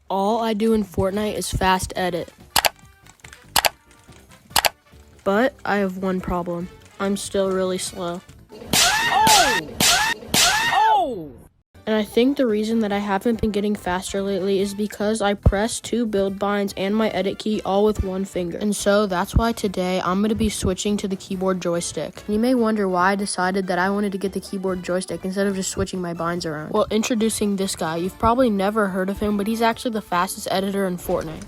All I do in Fortnite is fast edit. But I have one problem. I'm still really slow. Oh! And I think the reason that I haven't been getting faster lately is because I press 2 build binds and my edit key all with one finger. And so that's why today I'm going to be switching to the keyboard joystick. You may wonder why I decided that I wanted to get the keyboard joystick instead of just switching my binds around. Well, introducing this guy. You've probably never heard of him, but he's actually the fastest editor in Fortnite.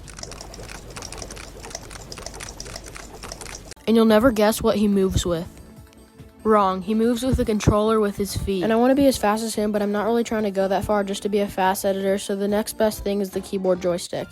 And you'll never guess what he moves with. Wrong. He moves with the controller with his feet. And I want to be as fast as him, but I'm not really trying to go that far just to be a fast editor, so the next best thing is the keyboard joystick.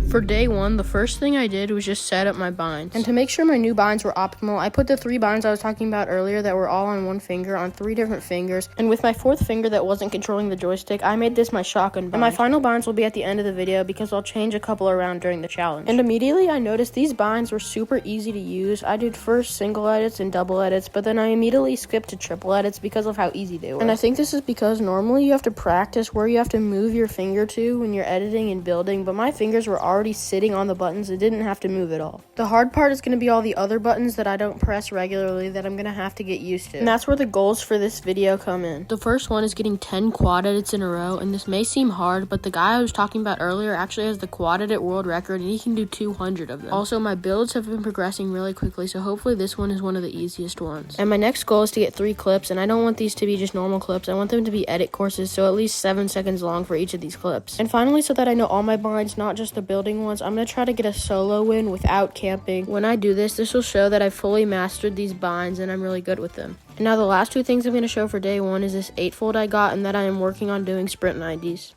For day 1, the first thing I did was just set up my binds. And to make sure my new binds were optimal, I put the 3 binds I was talking about earlier that were all on one finger on 3 different fingers. And with my 4th finger that wasn't controlling the joystick, I made this my shotgun bind. And my final binds will be at the end of the video because I'll change a couple around during the challenge. And immediately I noticed these binds were super easy to use. I did first single edits and double edits, but then I immediately skipped to triple edits because of how easy they were. And I think this is because normally you have to practice where you have to move your finger to when you're editing and building, but my fingers were already sitting on the buttons. It didn't have to move at all. The hard part is going to be all the other buttons that I don't press regularly that I'm going to have to get used to. And that's where the goals for this video come in. The first one is getting 10 quad edits in a row, and this may seem hard, but the guy I was talking about earlier actually has the quad edit world record, and he can do 200 of them. Also, my builds have been progressing really quickly, so hopefully this one is one of the easiest ones. And my next goal is to get 3 clips, and I don't want these to be just normal clips. I want them to be edit courses, so at least 7 seconds long for each of these clips. And finally, so that I know all my binds, not just the building ones, I'm going to try to get a solo win without camping. When I do this, this will show that I've fully mastered these binds and I'm really good with them. And now the last 2 things I'm going to show for day 1 is this 8-fold I got and that I am working on doing sprint 90s.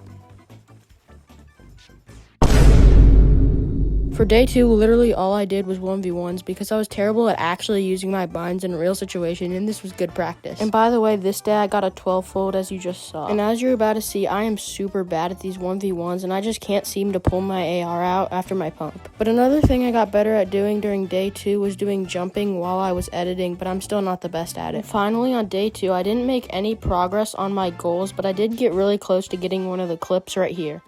For day 2, literally all I did was 1v1s because I was terrible at actually using my binds in a real situation, and this was good practice. And by the way, this day I got a 12-fold as you just saw. And as you're about to see, I am super bad at these 1v1s, and I just can't seem to pull my AR out after my pump. But another thing I got better at doing during day 2 was doing jumping while I was editing, but I'm still not the best at it. And finally, on day 2, I didn't make any progress on my goals, but I did get really close to getting one of the clips right here.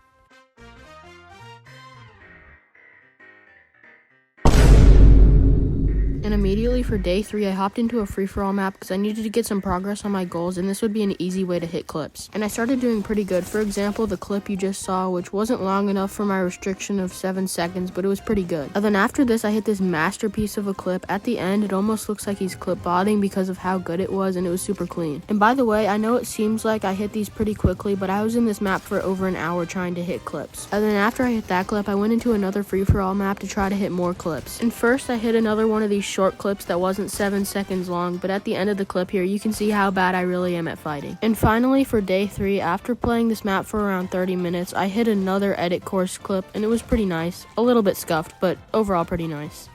And immediately for day 3, I hopped into a free-for-all map because I needed to get some progress on my goals, and this would be an easy way to hit clips. And I started doing pretty good. For example, the clip you just saw, which wasn't long enough for my restriction of 7 seconds, but it was pretty good. And then after this, I hit this masterpiece of a clip. At the end, it almost looks like he's clip-botting because of how good it was, and it was super clean. And by the way, I know it seems like I hit these pretty quickly, but I was in this map for over an hour trying to hit clips. And then after I hit that clip, I went into another free-for-all map to try to hit more clips. And first, I hit another one of these short clips that wasn't 7 seconds long, but at the end of the clip here, you can see how bad I really am at fighting. And finally, for day 3, after playing this map for around 30 minutes, I hit another edit course clip, and it was pretty nice. A little bit scuffed, but overall pretty nice.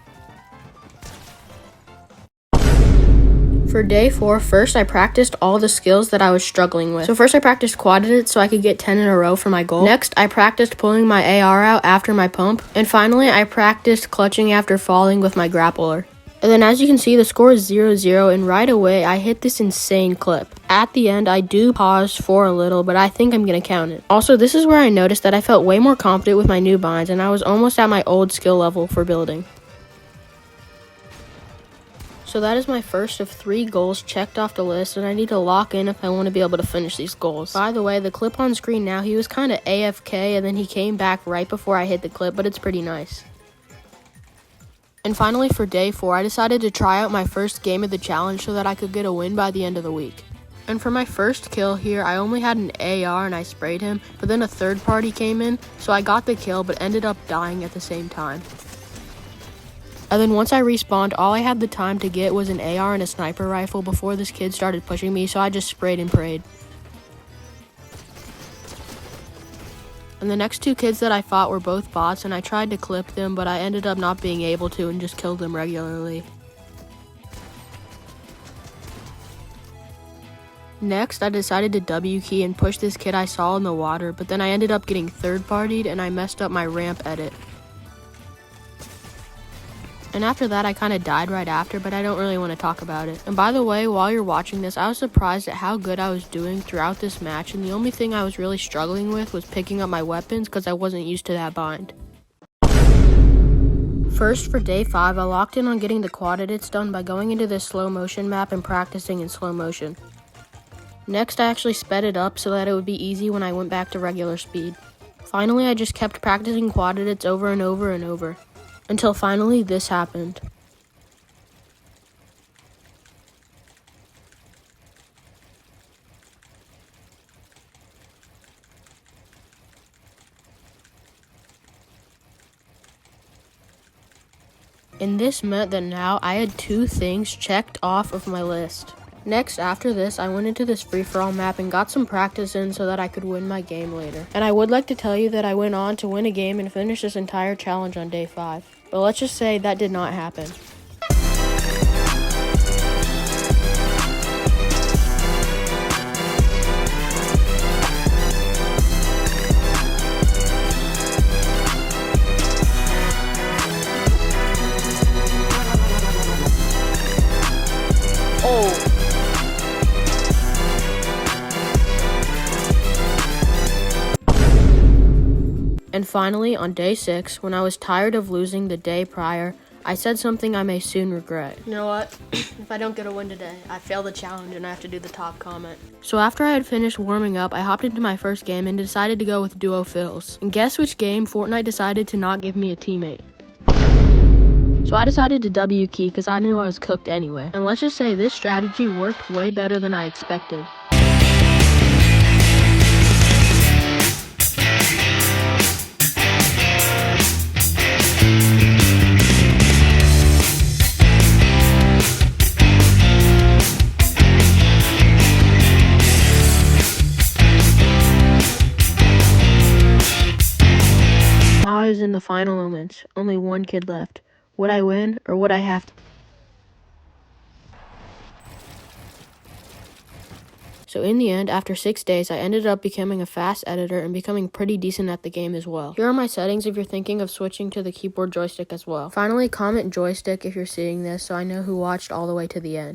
For day 4, first I practiced all the skills that I was struggling with. So first I practiced quad edit so I could get 10 in a row for my goal. Next, I practiced pulling my AR out after my pump. And finally, I practiced clutching after falling with my grappler. And then as you can see, the score is 0-0, and right away, I hit this insane clip. At the end, I do pause for a little, but I think I'm going to count it. Also, this is where I noticed that I felt way more confident with my new binds, and I was almost at my old skill level for building. So that is my first of 3 goals checked off the list, and I need to lock in if I want to be able to finish these goals. By the way, the clip on screen now, he was kind of AFK, and then he came back right before I hit the clip, but it's pretty nice. And finally, for day 4, I decided to try out my first game of the challenge so that I could get a win by the end of the week. And for my first kill here, I only had an AR and I sprayed him, but then a third party came in, so I got the kill but ended up dying at the same time. And then once I respawned, all I had the time to get was an AR and a sniper rifle before this kid started pushing me, so I just sprayed and prayed. And the next 2 kids that I fought were both bots, and I tried to clip them, but I ended up not being able to and just killed them regularly. Next, I decided to W key and push this kid I saw in the water, but then I ended up getting third-partied and I messed up my ramp edit. And after that, I kind of died right after, but I don't really want to talk about it. And by the way, while you're watching this, I was surprised at how good I was doing throughout this match, and the only thing I was really struggling with was picking up my weapons because I wasn't used to that bind. First, for day 5, I locked in on getting the quad edits done by going into this slow motion map and practicing in slow motion. Next, I actually sped it up so that it would be easy when I went back to regular speed. Finally, I just kept practicing quad edits over and over and over, until finally this happened. And this meant that now I had 2 things checked off of my list. Next, after this, I went into this free-for-all map and got some practice in so that I could win my game later. And I would like to tell you that I went on to win a game and finish this entire challenge on day 5. But let's just say that did not happen. Oh. And finally, on day 6, when I was tired of losing the day prior, I said something I may soon regret. You know what? If I don't get a win today, I fail the challenge and I have to do the top comment. So after I had finished warming up, I hopped into my first game and decided to go with duo fills. And guess which game Fortnite decided to not give me a teammate? So I decided to W key because I knew I was cooked anyway. And let's just say this strategy worked way better than I expected. Now I was in the final moments. Only one kid left. Would I win or would I have to? So in the end, after 6 days, I ended up becoming a fast editor and becoming pretty decent at the game as well. Here are my settings if you're thinking of switching to the keyboard joystick as well. Finally, comment joystick if you're seeing this so I know who watched all the way to the end.